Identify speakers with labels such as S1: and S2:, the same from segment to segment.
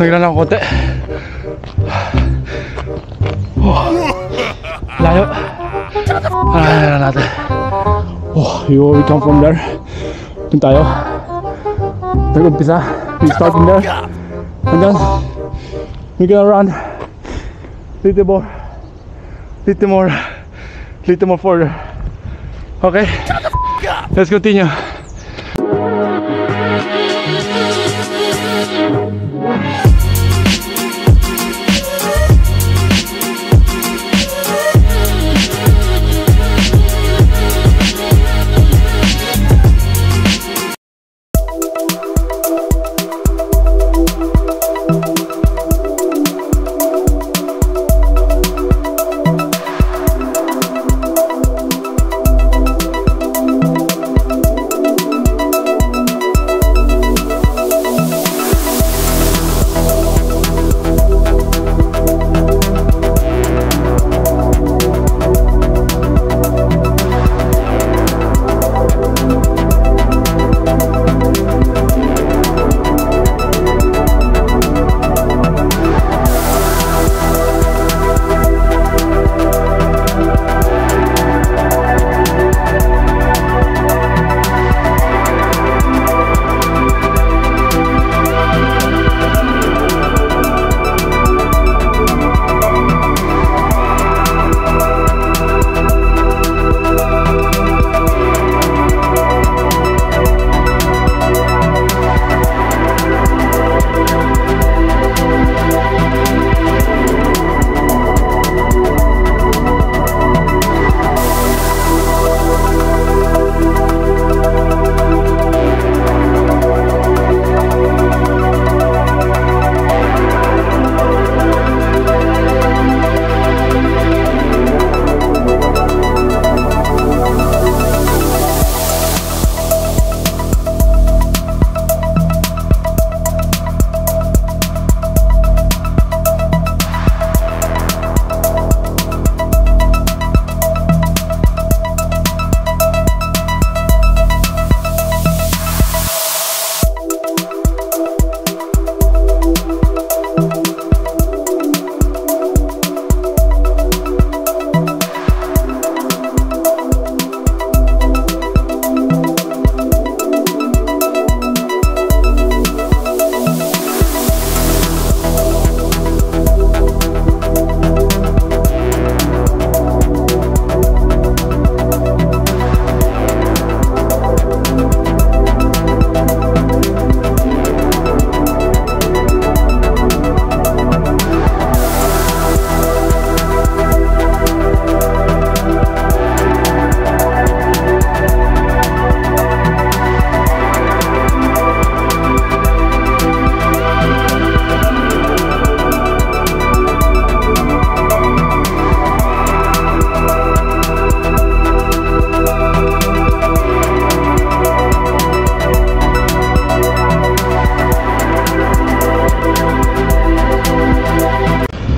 S1: Naglan ako konti. Layo. Ano natin. You we come from there. Doon tayo. Nag-umpisa. We start from there. And then we're gonna run little more further. Okay, let's continue.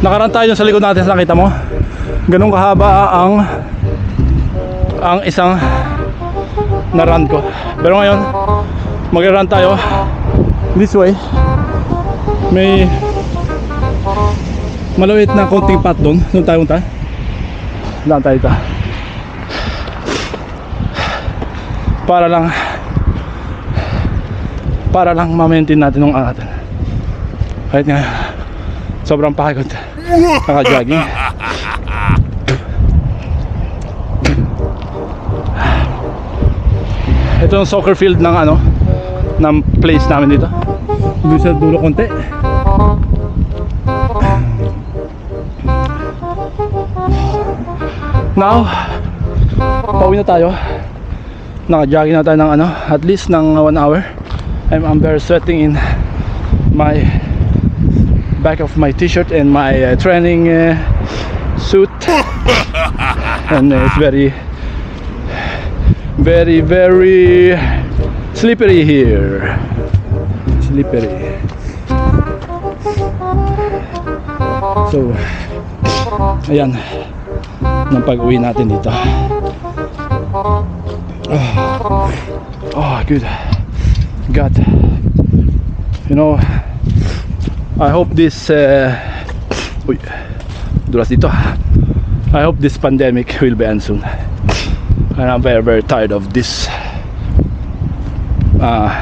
S1: Nakaraan tayo sa likod natin, nakita mo? Ganun kahaba ang isang na-run ko. Pero ngayon, mag-run tayo this way. May malawit na konting path doon. Doon tayo punta. Doon tayo dito. Para lang ma-maintain natin yung natin. Kahit nga sobrang pagod naka-jogging. Ito yung soccer field ng ng place namin dito. Dito sa dulo konti. Now, pauwi na tayo. Naka-jogging na tayo ng at least ng 1 hour. I'm very sweating in my back of my t-shirt and my training suit. And it's very slippery here. Slippery. So, ayan ng pag-uwi natin dito. Oh, good God, you know, I hope this uy, dulas dito. I hope this pandemic will be end soon. And I'm very tired of this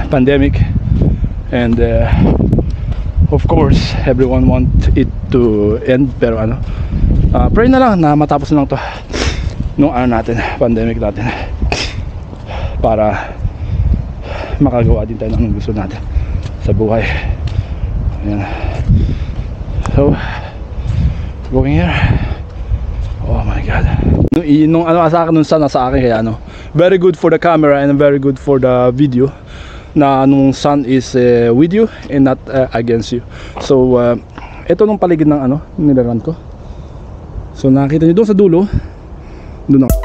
S1: pandemic. And of course everyone want it to end, pero ano, pray na lang na matapos na lang to nung ano natin, pandemic natin, para makagawa din tayo ng gusto natin sa buhay. Ayan. So going here. Oh my god. Nung ano sa akin, nung sun sa akin, kaya ano, very good for the camera and very good for the video, na nung sun is with you and not against you. So ito nung paligid ng ano nilaran ko. So nakita niyo doon sa dulo, doon ako.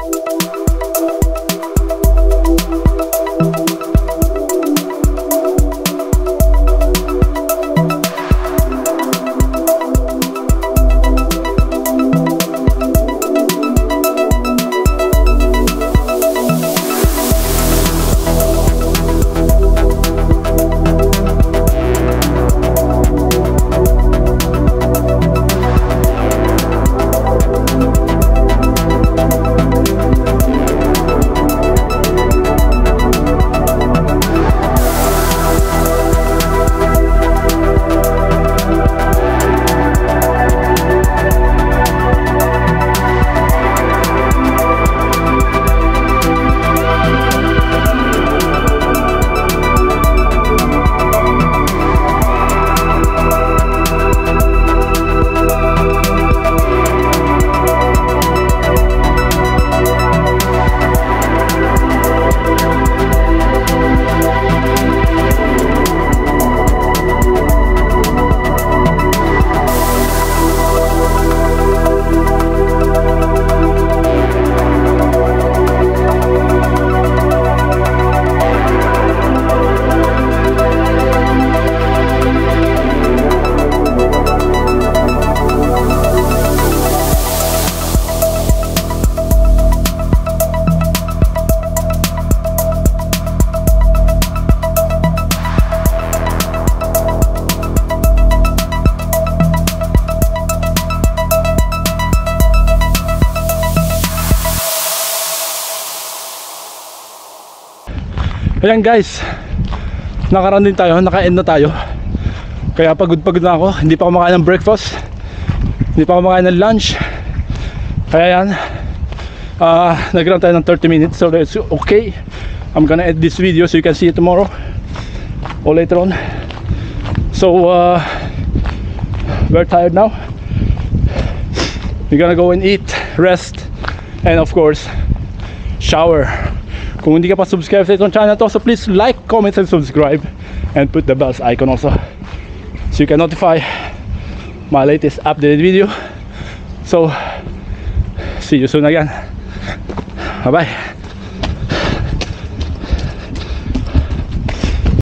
S1: Ayan guys, nakaran din tayo, naka-end na tayo. Kaya pagod na ako, hindi pa ako makain ng breakfast, hindi pa ako makain ng lunch. Kaya yan, nag-run tayo ng 30 minutes, so it's okay. I'm gonna edit this video so you can see it tomorrow or later on. So we're tired now. We're gonna go and eat, rest, and of course shower. Kung hindi ka pa subscribe sa itong channel to, so please like, comment, and subscribe, and put the bells icon also so you can notify my latest updated video. So see you soon again. Bye bye.